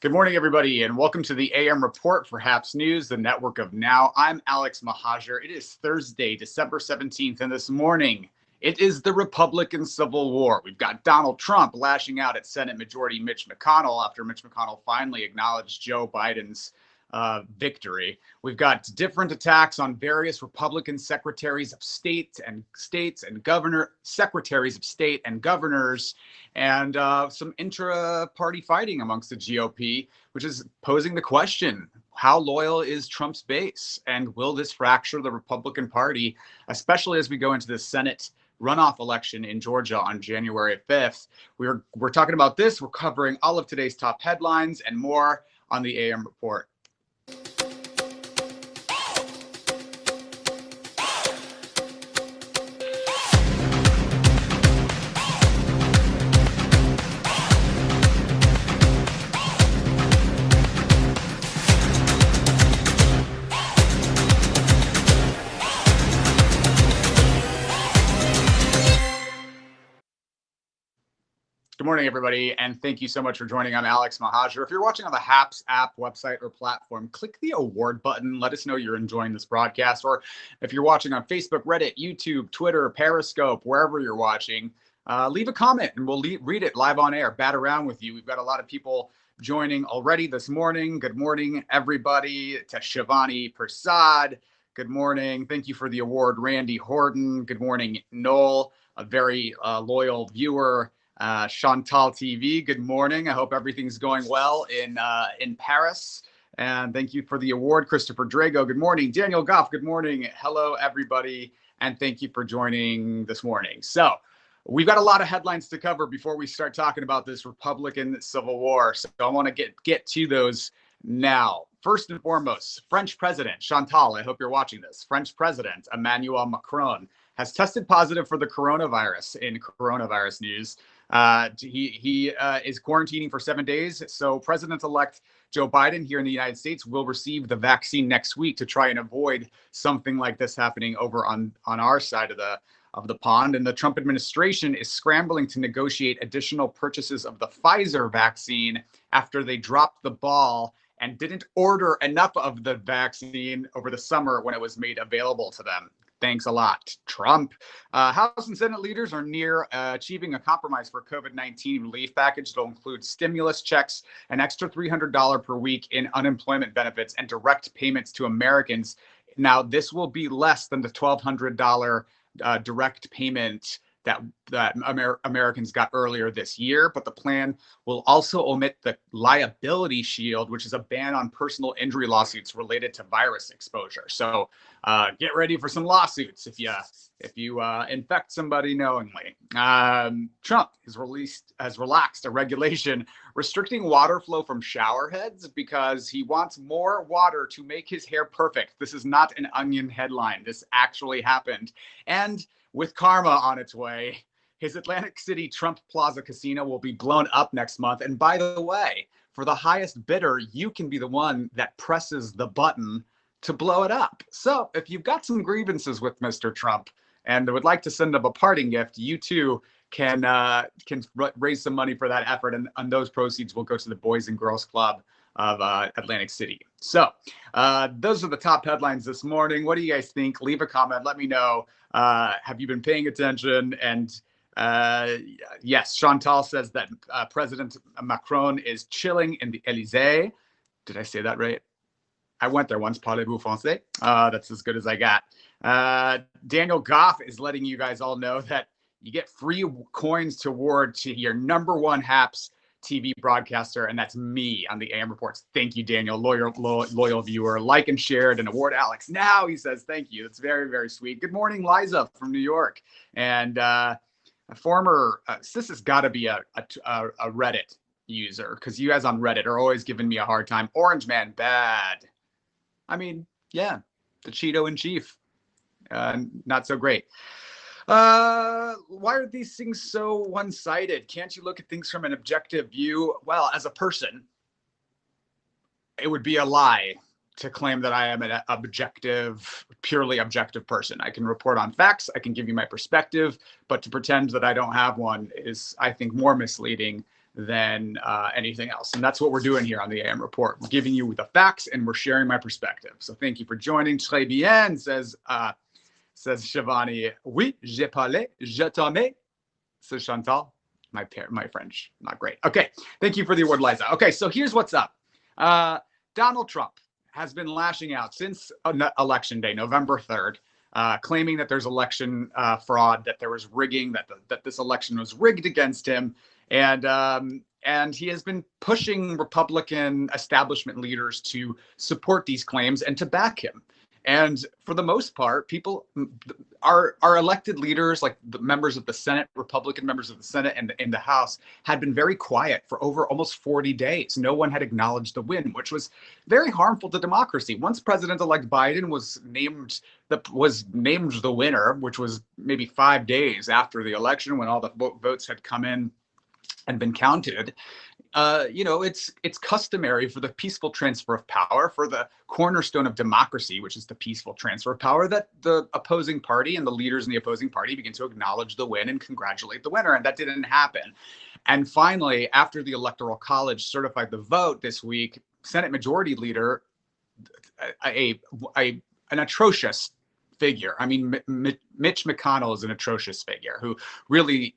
Good morning, everybody, and welcome to the AM Report for HAPS News, the network of now. I'm Alex Mahajer. It is Thursday, December 17th, and this morning, it is the Republican Civil War. We've got Donald Trump lashing out at Senate Majority Mitch McConnell after Mitch McConnell finally acknowledged Joe Biden's victory. We've got different attacks on various Republican secretaries of state and secretaries of state and governors, and some intra-party fighting amongst the GOP, which is posing the question: how loyal is Trump's base, and will this fracture the Republican Party, especially as we go into the Senate runoff election in Georgia on January 5th? We're talking about this. We're covering all of today's top headlines and more on the AM Report. Good morning, everybody, and thank you so much for joining. I'm Alex Mahajer. If you're watching on the HAPS app, website, or platform, click the award button. Let us know you're enjoying this broadcast. Or if you're watching on Facebook, Reddit, YouTube, Twitter, Periscope, wherever you're watching, leave a comment and we'll read it live on air, bat around with you. We've got a lot of people joining already this morning. Good morning, everybody. To Shivani Prasad, good morning. Thank you for the award, Randy Horton. Good morning, Noel, a very loyal viewer. Chantal TV, good morning. I hope everything's going well in Paris. And thank you for the award, Christopher Drago. Good morning. Daniel Goff, good morning. Hello, everybody. And thank you for joining this morning. So we've got a lot of headlines to cover before we start talking about this Republican Civil War. So I want to get to those now. First and foremost, French President, Chantal, I hope you're watching this. French President Emmanuel Macron has tested positive for the coronavirus in coronavirus news. He is quarantining for 7 days. So President-elect Joe Biden here in the United States will receive the vaccine next week to try and avoid something like this happening over on our side of the pond. And the Trump administration is scrambling to negotiate additional purchases of the Pfizer vaccine after they dropped the ball and didn't order enough of the vaccine over the summer when it was made available to them. Thanks a lot, Trump. House and Senate leaders are near achieving a compromise for COVID-19 relief package. It'll include stimulus checks, an extra $300 per week in unemployment benefits, and direct payments to Americans. Now, this will be less than the $1,200 direct payment that Americans got earlier this year, but the plan will also omit the liability shield, which is a ban on personal injury lawsuits related to virus exposure. So get ready for some lawsuits if you infect somebody knowingly. Trump has relaxed a regulation restricting water flow from shower heads because he wants more water to make his hair perfect. This is not an Onion headline. This actually happened. And with karma on its way, his Atlantic City Trump Plaza casino will be blown up next month. And by the way, for the highest bidder, you can be the one that presses the button to blow it up. So if you've got some grievances with Mr. Trump and would like to send him a parting gift, you too can raise some money for that effort. And those proceeds will go to the Boys and Girls Club of Atlantic City. So those are the top headlines this morning. What do you guys think? Leave a comment. Let me know. Have you been paying attention? And yes, Chantal says that President Macron is chilling in the Élysée. Did I say that right? I went there once. Parlez-vous français? That's as good as I got. Daniel Goff is letting you guys all know that you get free coins to award to your number one HAPS TV broadcaster, and that's me on the AM Reports. Thank you, Daniel, loyal viewer. Like and share it and award Alex now, he says. Thank you. It's very, very sweet. Good morning, Liza from New York. And a former, this has got to be a Reddit user, because you guys on Reddit are always giving me a hard time. Orange Man, bad. I mean, yeah, the Cheeto in chief. Not so great. Why are these things so one-sided? Can't you look at things from an objective view? Well, as a person, it would be a lie to claim that I am an purely objective person. I can report on facts, I can give you my perspective, but to pretend that I don't have one is, I think, more misleading than anything else. And that's what we're doing here on the AM Report. We're giving you the facts and we're sharing my perspective. So thank you for joining. Très bien, says Shivani. Oui, j'ai parlé, je t'aime, says Chantal. My French, not great. Okay, thank you for the award, Liza. Okay, so here's what's up. Donald Trump has been lashing out since election day, November 3rd, claiming that there's election fraud, that there was rigging, that this election was rigged against him. And he has been pushing Republican establishment leaders to support these claims and to back him. And for the most part, our elected leaders, like the members of the Senate, Republican members of the Senate and in the House, had been very quiet for over almost 40 days. No one had acknowledged the win, which was very harmful to democracy. Once President-elect Biden was named the winner, which was maybe 5 days after the election when all the votes had come in and been counted, it's customary for the peaceful transfer of power, for the cornerstone of democracy, which is the peaceful transfer of power, that the opposing party and the leaders in the opposing party begin to acknowledge the win and congratulate the winner. And that didn't happen. And finally, after the Electoral College certified the vote this week, Senate Majority Leader, an atrocious figure. I mean, Mitch McConnell is an atrocious figure who really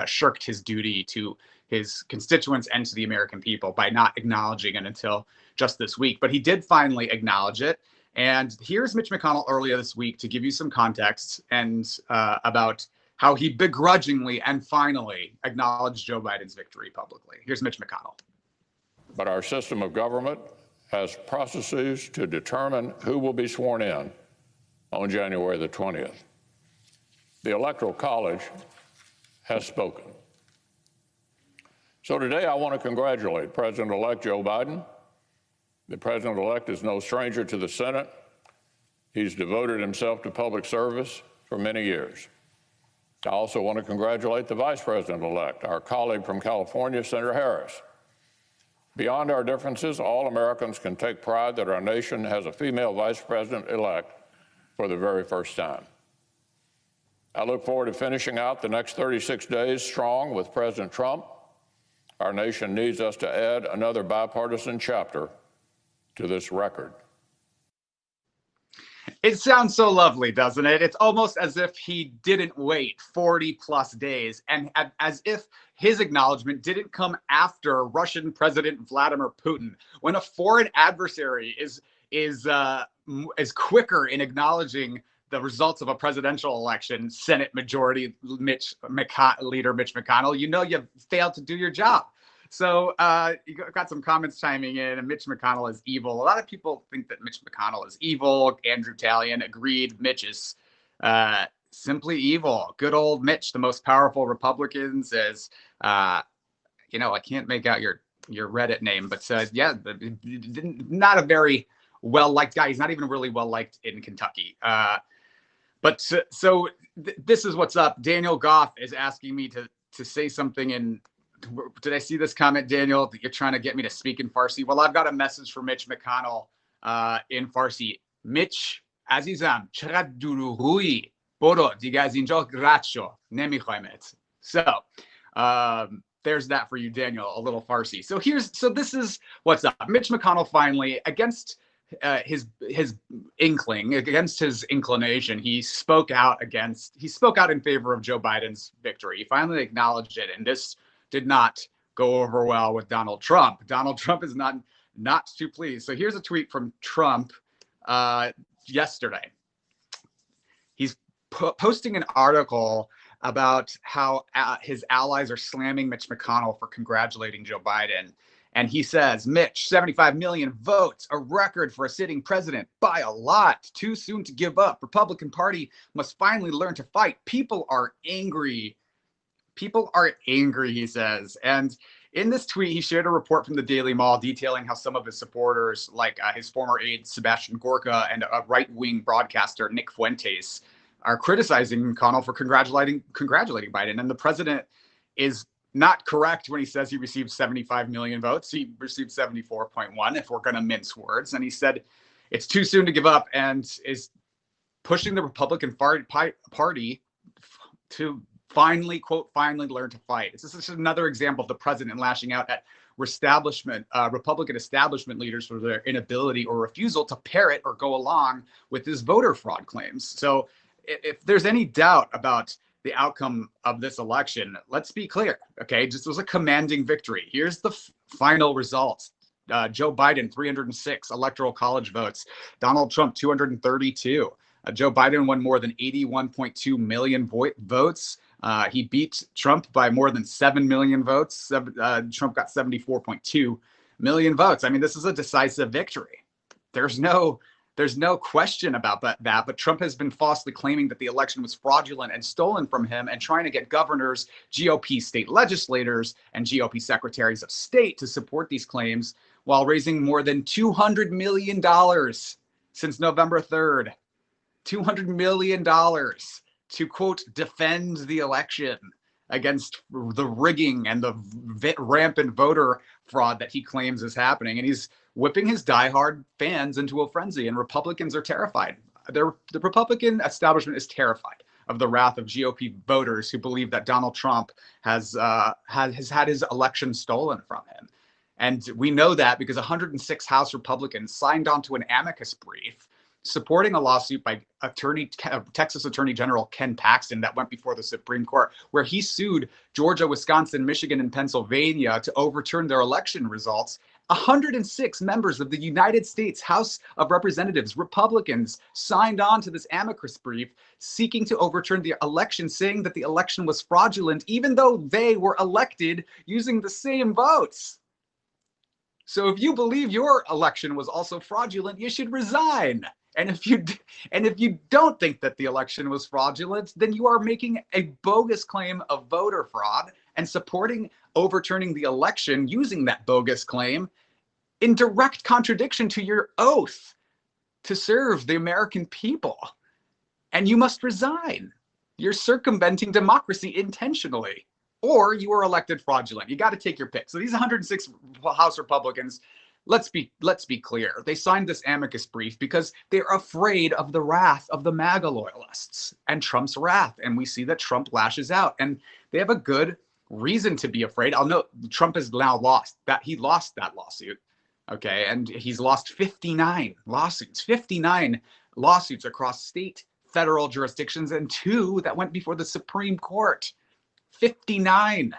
shirked his duty to his constituents and to the American people by not acknowledging it until just this week. But he did finally acknowledge it. And here's Mitch McConnell earlier this week to give you some context and about how he begrudgingly and finally acknowledged Joe Biden's victory publicly. Here's Mitch McConnell. But our system of government has processes to determine who will be sworn in on January the 20th. The Electoral College has spoken. So today I want to congratulate President-elect Joe Biden. The President-elect is no stranger to the Senate. He's devoted himself to public service for many years. I also want to congratulate the Vice President-elect, our colleague from California, Senator Harris. Beyond our differences, all Americans can take pride that our nation has a female Vice President-elect for the very first time. I look forward to finishing out the next 36 days strong with President Trump. Our nation needs us to add another bipartisan chapter to this record. It sounds so lovely, doesn't it? It's almost as if he didn't wait 40 plus days, and as if his acknowledgement didn't come after Russian President Vladimir Putin, when a foreign adversary is quicker in acknowledging the results of a presidential election, Senate Majority Leader Mitch McConnell, you failed to do your job. So you got some comments chiming in, and Mitch McConnell is evil. A lot of people think that Mitch McConnell is evil. Andrew Talion agreed. Mitch is simply evil. Good old Mitch, the most powerful Republican, says, I can't make out your Reddit name, but not a very well-liked guy. He's not even really well-liked in Kentucky. This is what's up. Daniel Goff is asking me to say something in. Did I see this comment, Daniel, that you're trying to get me to speak in Farsi? Well, I've got a message for Mitch McConnell in Farsi. Mitch, azizam, چقدر دروغی برو دیگه از اینجا رد شو نمیخوایمت. So there's that for you, Daniel, a little Farsi. So this is what's up. Mitch McConnell finally, against his inkling, against his inclination, he spoke out in favor of Joe Biden's victory. He finally acknowledged it, and this did not go over well with Donald Trump. Donald Trump is not too pleased. So here's a tweet from Trump yesterday. He's posting an article about how his allies are slamming Mitch McConnell for congratulating Joe Biden. And he says, Mitch, 75 million votes, a record for a sitting president by a lot. Too soon to give up. Republican Party must finally learn to fight. People are angry. People are angry, he says. And in this tweet, he shared a report from the Daily Mall detailing how some of his supporters, like his former aide Sebastian Gorka and a right-wing broadcaster Nick Fuentes, are criticizing McConnell for congratulating Biden. And the president is not correct when he says he received 75 million votes. He received 74.1, if we're going to mince words. And he said it's too soon to give up, and is pushing the Republican Party to finally, quote, finally learn to fight. This is just another example of the president lashing out at Republican establishment leaders for their inability or refusal to parrot or go along with his voter fraud claims. So if there's any doubt about the outcome of this election, let's be clear, okay? This was a commanding victory. Here's the final results. Joe Biden, 306 electoral college votes. Donald Trump, 232. Joe Biden won more than 81.2 million votes. He beat Trump by more than 7 million votes. Trump got 74.2 million votes. I mean, this is a decisive victory. There's no question about that. But Trump has been falsely claiming that the election was fraudulent and stolen from him, and trying to get governors, GOP state legislators, and GOP secretaries of state to support these claims, while raising more than $200 million since November 3rd. $200 million to, quote, defend the election against the rigging and the rampant voter fraud that he claims is happening. And he's whipping his diehard fans into a frenzy, and Republicans are terrified. The Republican establishment is terrified of the wrath of GOP voters who believe that Donald Trump has had his election stolen from him. And we know that because 106 House Republicans signed on to an amicus brief supporting a lawsuit by Texas Attorney General Ken Paxton that went before the Supreme Court, where he sued Georgia, Wisconsin, Michigan, and Pennsylvania to overturn their election results. 106 members of the United States House of Representatives, Republicans, signed on to this amicus brief seeking to overturn the election, saying that the election was fraudulent, even though they were elected using the same votes. So if you believe your election was also fraudulent, you should resign. And if you don't think that the election was fraudulent, then you are making a bogus claim of voter fraud and supporting overturning the election using that bogus claim in direct contradiction to your oath to serve the American people. And you must resign. You're circumventing democracy intentionally, or you were elected fraudulent. You got to take your pick. So these 106 House Republicans, let's be clear. They signed this amicus brief because they're afraid of the wrath of the MAGA loyalists and Trump's wrath. And we see that Trump lashes out, and they have a good reason to be afraid. I'll note Trump has now lost that. He lost that lawsuit. Okay. And he's lost 59 lawsuits across state, federal jurisdictions, and 2 that went before the Supreme Court. 59.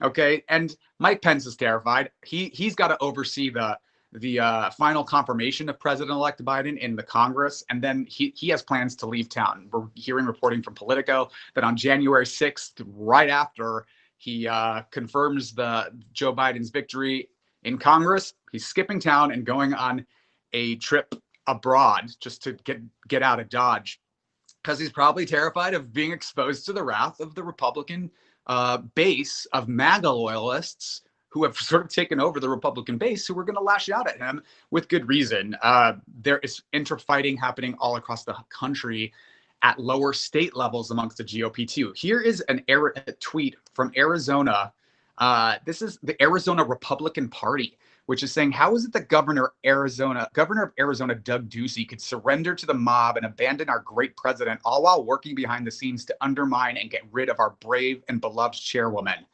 Okay. And Mike Pence is terrified. He's got to oversee the final confirmation of President-elect Biden in the Congress. And then he has plans to leave town. We're hearing reporting from Politico that on January 6th, right after he confirms the Joe Biden's victory in Congress, he's skipping town and going on a trip abroad just to get out of Dodge, because he's probably terrified of being exposed to the wrath of the Republican base of MAGA loyalists who have sort of taken over the Republican base, who are going to lash out at him with good reason. There is interfighting happening all across the country at lower state levels amongst the GOP too. Here is a tweet from Arizona. This is the Arizona Republican Party, which is saying, how is it that Governor of Arizona, Doug Ducey, could surrender to the mob and abandon our great president, all while working behind the scenes to undermine and get rid of our brave and beloved chairwoman?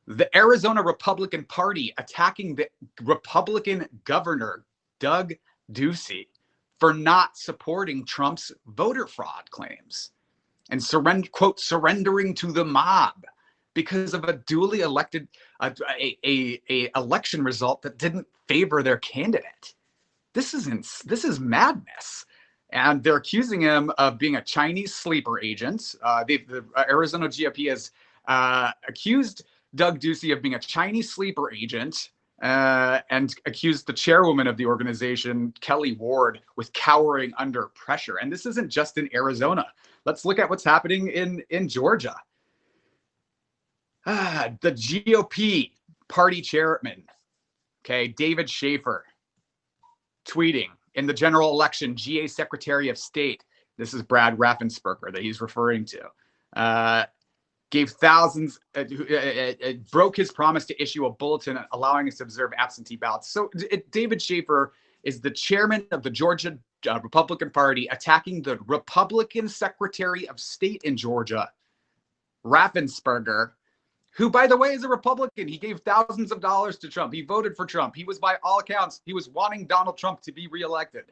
The Arizona Republican Party attacking the Republican governor, Doug Ducey, for not supporting Trump's voter fraud claims and surrendering to the mob because of a duly elected election result that didn't favor their candidate. This is madness. And they're accusing him of being a Chinese sleeper agent. The Arizona GOP has accused Doug Ducey of being a Chinese sleeper agent and accused the chairwoman of the organization, Kelly Ward, with cowering under pressure. And this isn't just in Arizona. Let's look at what's happening in Georgia. The GOP party chairman, okay, David Schaefer, tweeting in the general election, GA Secretary of State. This is Brad Raffensperger that he's referring to. gave thousands, broke his promise to issue a bulletin allowing us to observe absentee ballots. So David Schaefer is the chairman of the Georgia Republican Party, attacking the Republican Secretary of State in Georgia, Raffensperger, who, by the way, is a Republican. He gave thousands of dollars to Trump. He voted for Trump. He was, by all accounts, he was wanting Donald Trump to be reelected.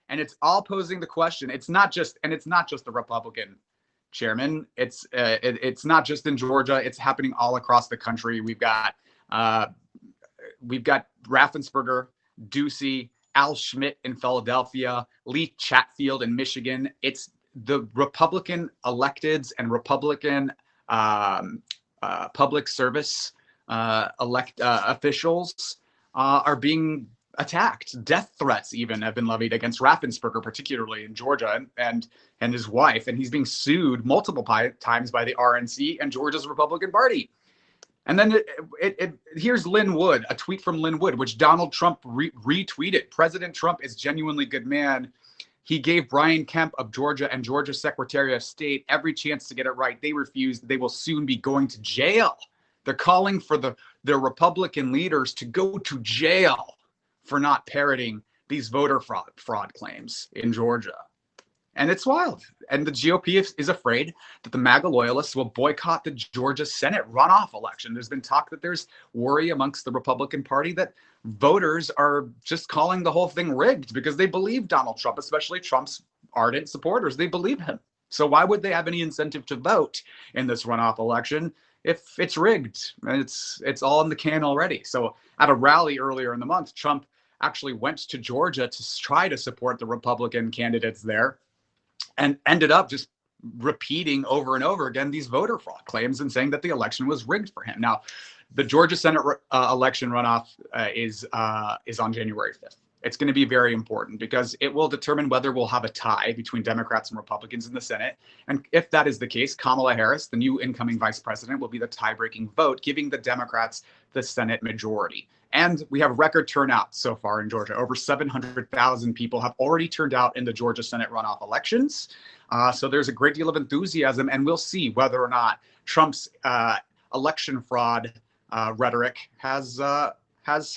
And it's all posing the question. It's not just the Republican chairman. It's not just in Georgia. It's happening all across the country. We've got Raffensperger, Ducey, Al Schmidt in Philadelphia, Lee Chatfield in Michigan. It's the Republican electeds and Republican public service officials are being attacked. Death threats even have been levied against Raffensperger, particularly in Georgia, and his wife. And he's being sued multiple times by the RNC and Georgia's Republican Party. And then here's Lynn Wood, a tweet from Lynn Wood, which Donald Trump retweeted. President Trump is genuinely good man. He gave Brian Kemp of Georgia and Georgia's Secretary of State every chance to get it right. They refused. They will soon be going to jail. They're calling for their Republican leaders to go to jail for not parroting these voter fraud claims in Georgia. And it's wild. And the GOP is afraid that the MAGA loyalists will boycott the Georgia Senate runoff election. There's been talk that there's worry amongst the Republican Party that voters are just calling the whole thing rigged because they believe Donald Trump, especially Trump's ardent supporters. They believe him. So why would they have any incentive to vote in this runoff election if it's rigged? And it's all in the can already. So at a rally earlier in the month, Trump actually went to Georgia to try to support the Republican candidates there, and ended up just repeating over and over again these voter fraud claims and saying that the election was rigged for him. Now, the Georgia Senate election runoff is on January 5th. It's going to be very important because it will determine whether we'll have a tie between Democrats and Republicans in the Senate. And if that is the case, Kamala Harris, the new incoming vice president, will be the tie-breaking vote, giving the Democrats the Senate majority. And we have record turnout so far in Georgia. Over 700,000 people have already turned out in the Georgia Senate runoff elections. So there's a great deal of enthusiasm, and we'll see whether or not Trump's election fraud rhetoric has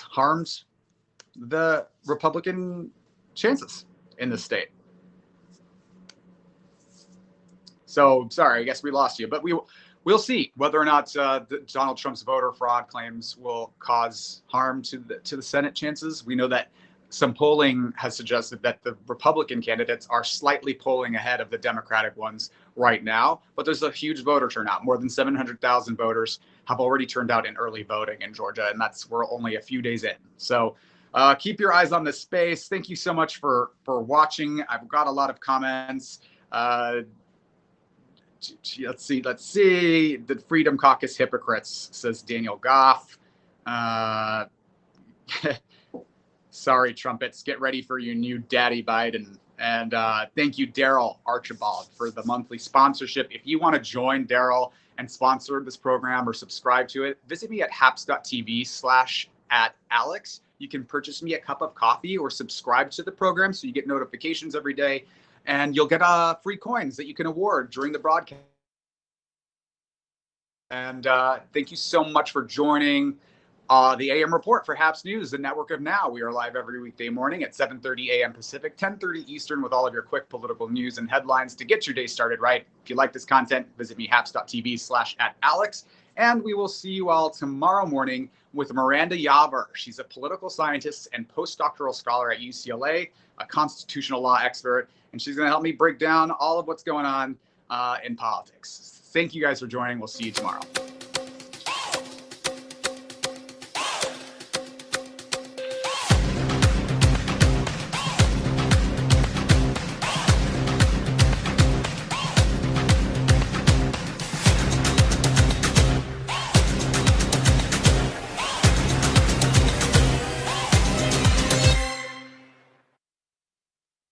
harmed the Republican chances in the state. So sorry, I guess we lost you, but we'll see whether or not Donald Trump's voter fraud claims will cause harm to the Senate chances. We know that some polling has suggested that the Republican candidates are slightly polling ahead of the Democratic ones right now, but there's a huge voter turnout. More than 700,000 voters have already turned out in early voting in Georgia, and we're only a few days in. So keep your eyes on this space. Thank you so much for watching. I've got a lot of comments. Let's see. The Freedom Caucus hypocrites, says Daniel Goff. Sorry, trumpets. Get ready for your new daddy Biden. And thank you, Daryl Archibald, for the monthly sponsorship. If you want to join Daryl and sponsor this program or subscribe to it, visit me at haps.tv/@Alex. You can purchase me a cup of coffee or subscribe to the program so you get notifications every day. And you'll get free coins that you can award during the broadcast. And thank you so much for joining the AM Report for HAPS News, the network of now. We are live every weekday morning at 7:30 a.m. Pacific, 10:30 Eastern, with all of your quick political news and headlines to get your day started right. If you like this content, visit me haps.tv/@Alex. And we will see you all tomorrow morning with Miranda Yaver. She's a political scientist and postdoctoral scholar at UCLA, a constitutional law expert, and she's going to help me break down all of what's going on in politics. Thank you guys for joining. We'll see you tomorrow.